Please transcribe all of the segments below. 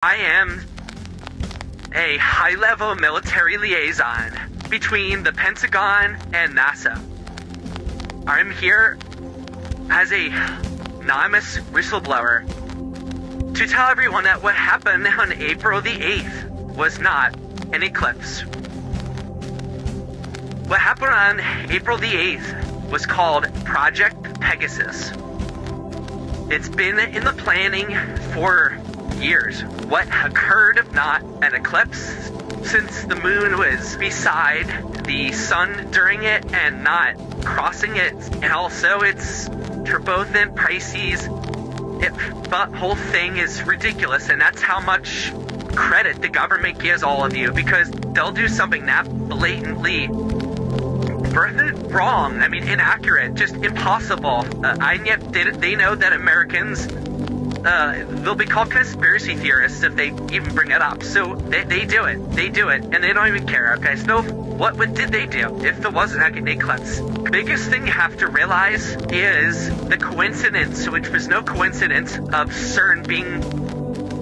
I am a high-level military liaison between the Pentagon and NASA. I'm here as a anonymous whistleblower to tell everyone that what happened on April the 8th was not an eclipse. What happened on April the 8th was called Project Pegasus. It's been in the planning for years. What occurred, if not an eclipse, since the moon was beside the sun during it and not crossing it, and also it's both in Pisces. The whole thing is ridiculous, and that's how much credit the government gives all of you, because they'll do something that blatantly wrong, inaccurate, just impossible, and yet they know that Americans, they'll be called conspiracy theorists if they even bring it up. So they do it, and they don't even care. Okay, so what did they do if there wasn't an eclipse? The biggest thing you have to realize is the coincidence, which was no coincidence, of CERN being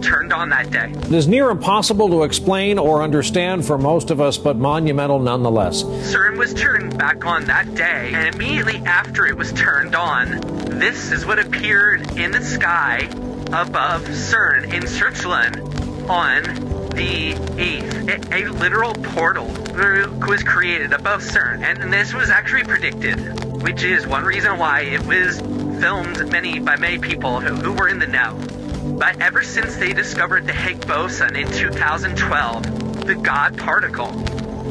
turned on that day. It is near impossible to explain or understand for most of us, but monumental nonetheless. CERN was turned back on that day, and immediately after it was turned on, this is what appeared in the sky above CERN in Switzerland on the 8th. A literal portal was created above CERN, and this was actually predicted, which is one reason why it was filmed by many people who were in the know. But ever since they discovered the Higgs boson in 2012, the God particle,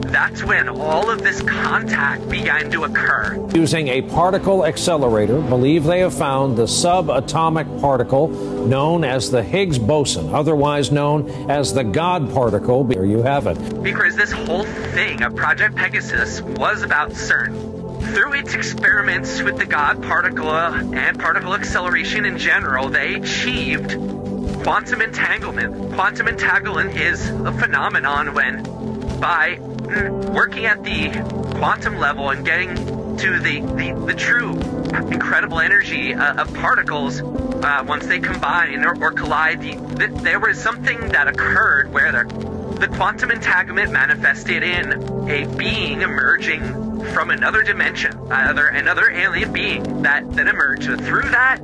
that's when all of this contact began to occur. Using a particle accelerator, believe they have found the subatomic particle known as the Higgs boson, otherwise known as the God particle. There you have it. Because this whole thing of Project Pegasus was about CERN. Through its experiments with the God particle and particle acceleration in general, they achieved quantum entanglement. Quantum entanglement is a phenomenon when, by working at the quantum level and getting to the true incredible energy of particles, once they combine or collide, there was something that occurred where the quantum entanglement manifested in a being emerging from another dimension, another alien being that emerged. Through that,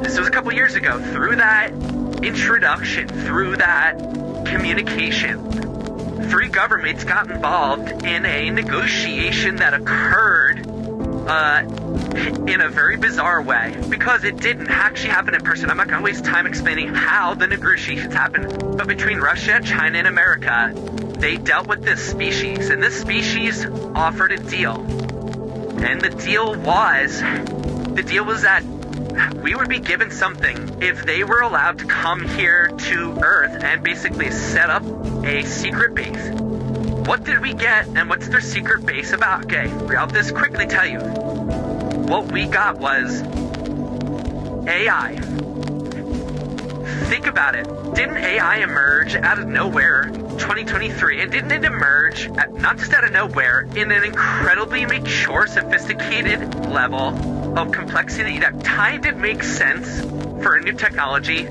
this was a couple years ago, through that introduction, through that communication, three governments got involved in a negotiation that occurred in a very bizarre way, because it didn't actually happen in person. I'm not going to waste time explaining how the negotiations happened, but between Russia, China, and America, they dealt with this species, and this species offered a deal. And the deal was that we would be given something if they were allowed to come here to Earth and basically set up a secret base. What did we get, and what's their secret base about? Okay, I'll just quickly tell you. What we got was AI. Think about it. Didn't AI emerge out of nowhere 2023? And didn't it emerge, not just out of nowhere, in an incredibly mature, sophisticated level of complexity that kind of makes sense for a new technology?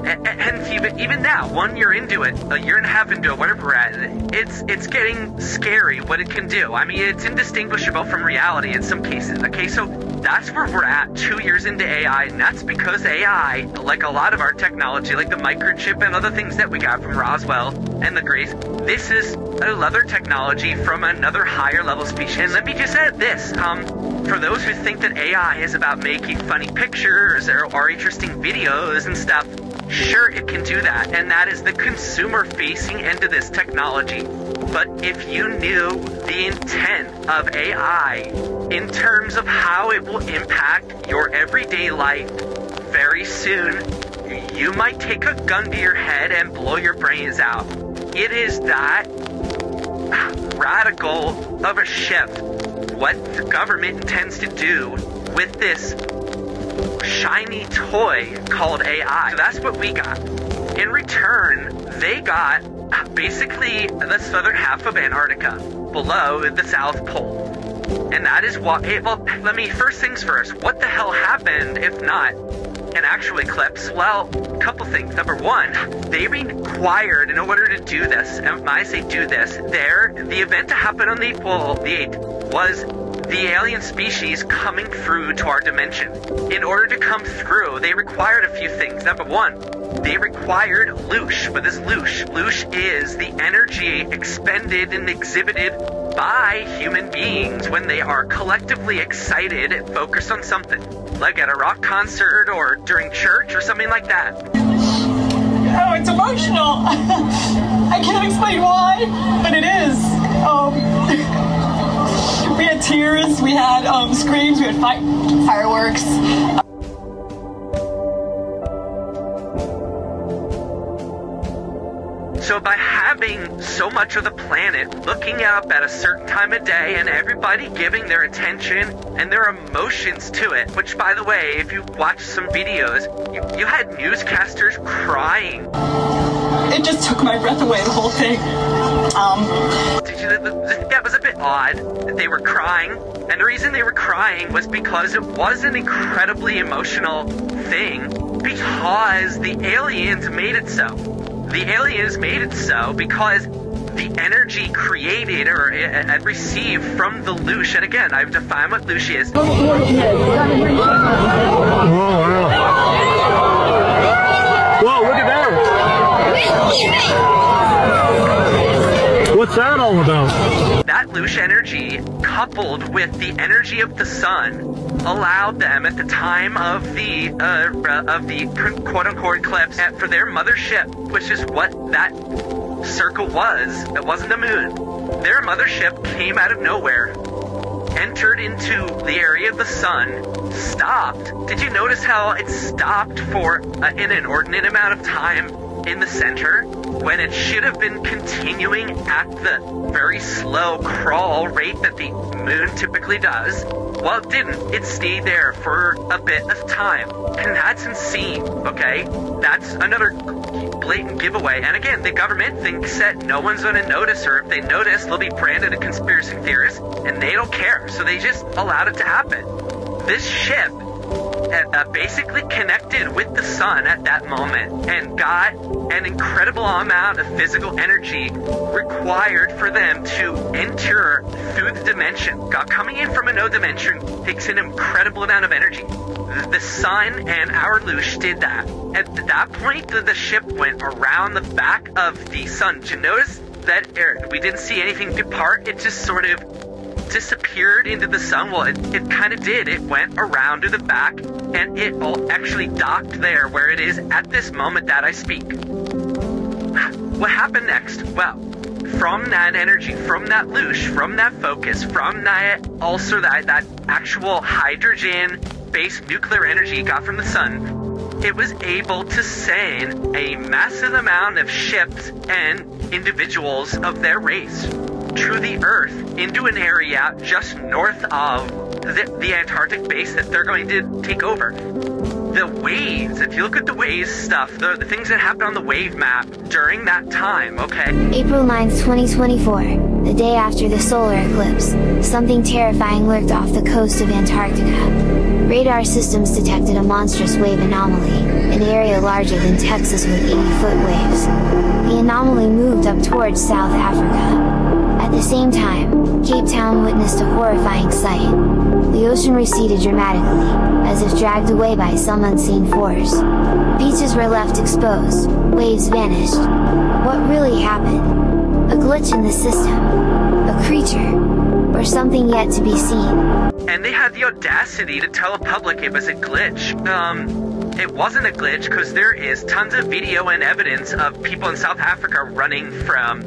And even now, 1 year into it, a year and a half into it, whatever we're at, it's getting scary what it can do. It's indistinguishable from reality in some cases. Okay, so that's where we're at 2 years into AI, and that's because AI, like a lot of our technology, like the microchip and other things that we got from Roswell and the Grace, this is another technology from another higher level species. And let me just add this, for those who think that AI is about making funny pictures or interesting videos and stuff, sure, it can do that, and that is the consumer-facing end of this technology. But if you knew the intent of AI in terms of how it will impact your everyday life very soon, you might take a gun to your head and blow your brains out. It is that radical of a shift what the government intends to do with this shiny toy called AI. So that's what we got. In return, they got basically the southern half of Antarctica, below the South Pole. And that is what, well, let me, first things first, what the hell happened if not an actual eclipse? Well, a couple things. Number one, they required, in order to do this, and when I say do this, the event to happen on the 8th was the alien species coming through to our dimension. In order to come through, they required a few things. Number one, they required loosh. What is loosh? Loosh is the energy expended and exhibited by human beings when they are collectively excited and focused on something, like at a rock concert or during church or something like that. Oh, it's emotional. I can't explain why, but it is. We had tears, we had screams, we had fireworks. So by having so much of the planet looking up at a certain time of day and everybody giving their attention and their emotions to it, which, by the way, if you watch some videos, you had newscasters crying. It just took my breath away, the whole thing. That was a bit odd that they were crying, and the reason they were crying was because it was an incredibly emotional thing, because the aliens made it so. The aliens made it so because the energy created or received from the loosh, and again, I've defined what loosh is. Whoa, look at that! What's that all about? That loosh energy, coupled with the energy of the sun, allowed them at the time of the quote-unquote eclipse for their mothership, which is what that circle was. It wasn't the moon. Their mothership came out of nowhere, entered into the area of the sun, stopped. Did you notice how it stopped for an inordinate amount of time in the center when it should have been continuing at the very slow crawl rate that the moon typically does? Well, it didn't. It stayed there for a bit of time. And that's insane, okay? That's another blatant giveaway. And again, the government thinks that no one's going to notice, or if they notice, they'll be branded a conspiracy theorist, and they don't care. So they just allowed it to happen. This ship basically connected with the sun at that moment and got an incredible amount of physical energy required for them to enter through the dimension. Coming in from another dimension takes an incredible amount of energy. The sun and our loosh did that. At that point, the ship went around the back of the sun. Did you notice that we didn't see anything depart? It just sort of disappeared into the sun. Well, it kind of did. It went around to the back, and it all actually docked there where it is at this moment that I speak. What happened next? Well, from that energy, from that loosh, from that focus, from that also that actual hydrogen-based nuclear energy it got from the sun, it was able to send a massive amount of ships and individuals of their race through the Earth into an area just north of the Antarctic base that they're going to take over. The waves, if you look at the waves stuff, the things that happened on the wave map during that time, okay? April 9th, 2024, the day after the solar eclipse, something terrifying lurked off the coast of Antarctica. Radar systems detected a monstrous wave anomaly, an area larger than Texas with 80-foot waves. The anomaly moved up towards South Africa. At the same time, Cape Town witnessed a horrifying sight. The ocean receded dramatically, as if dragged away by some unseen force. Beaches were left exposed, waves vanished. What really happened? A glitch in the system? A creature? Or something yet to be seen? And they had the audacity to tell the public it was a glitch. It wasn't a glitch because there is tons of video and evidence of people in South Africa running from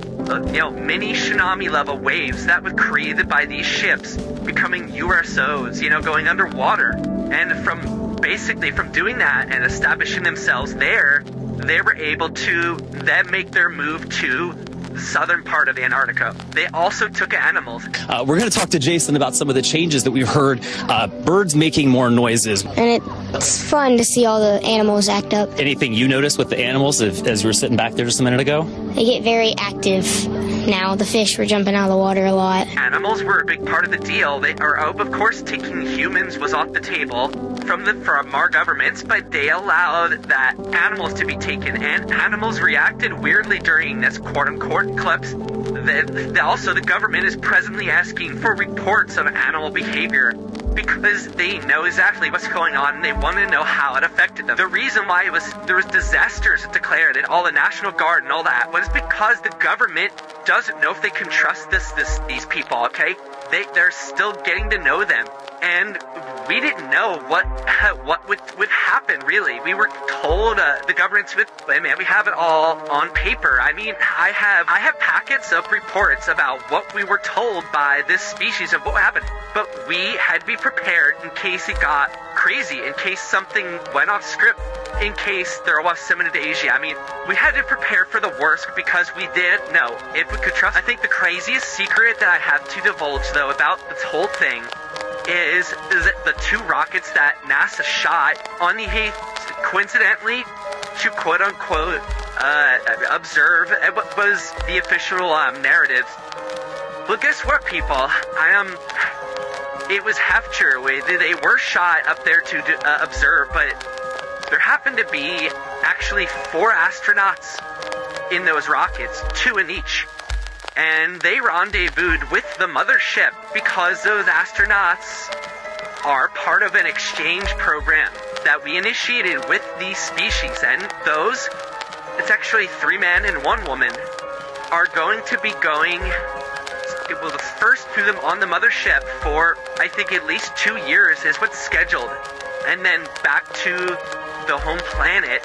mini tsunami level waves that were created by these ships becoming USOs, going underwater. And from doing that and establishing themselves there, they were able to then make their move to the southern part of Antarctica. They also took animals. We're going to talk to Jason about some of the changes that we've heard. Birds making more noises. And it's fun to see all the animals act up. Anything you noticed with the animals as you were sitting back there just a minute ago? They get very active now. The fish were jumping out of the water a lot. Animals were a big part of the deal. Of course, taking humans was off the table from our governments, but they allowed that animals to be taken, and animals reacted weirdly during this quote-unquote eclipse. Also, the government is presently asking for reports of animal behavior because they know exactly what's going on and they want to know how it affected them. The reason why there was disasters declared and all the National Guard and all that was because the government doesn't know if they can trust these people, okay? They're still getting to know them, and we didn't know what would happen, really. We were told the government's with, man, we have it all on paper. I mean, I have packets of reports about what we were told by this species of what happened, but we had to be prepared in case it got crazy, in case something went off script, in case there was some in Asia. I mean, we had to prepare for the worst because we didn't know if we could trust. I think the craziest secret that I have to divulge, though, about this whole thing is that the 2 rockets that NASA shot on the 8th, coincidentally, to quote-unquote observe what was the official narrative. Well, guess what, people? It was half true. They were shot up there to observe, but there happened to be actually 4 astronauts in those rockets, 2 in each. And they rendezvoused with the mothership because those astronauts are part of an exchange program that we initiated with these species. And those, it's actually 3 men and 1 woman, are going to be going, well, the first to them on the mothership for, I think, at least 2 years is what's scheduled. And then back to the home planet,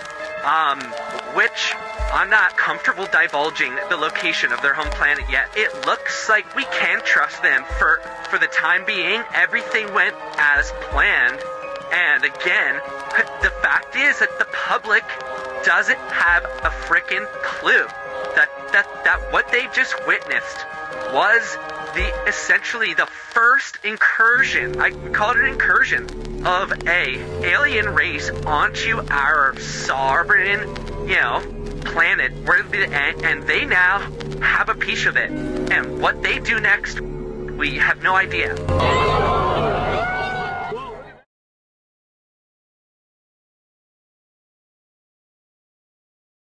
which I'm not comfortable divulging the location of their home planet yet. It looks like we can trust them for the time being. Everything went as planned. And again, the fact is that the public doesn't have a frickin' clue that what they just witnessed was essentially the first incursion, I call it an incursion, of a alien race onto our sovereign, planet, and they now have a piece of it. And what they do next, we have no idea.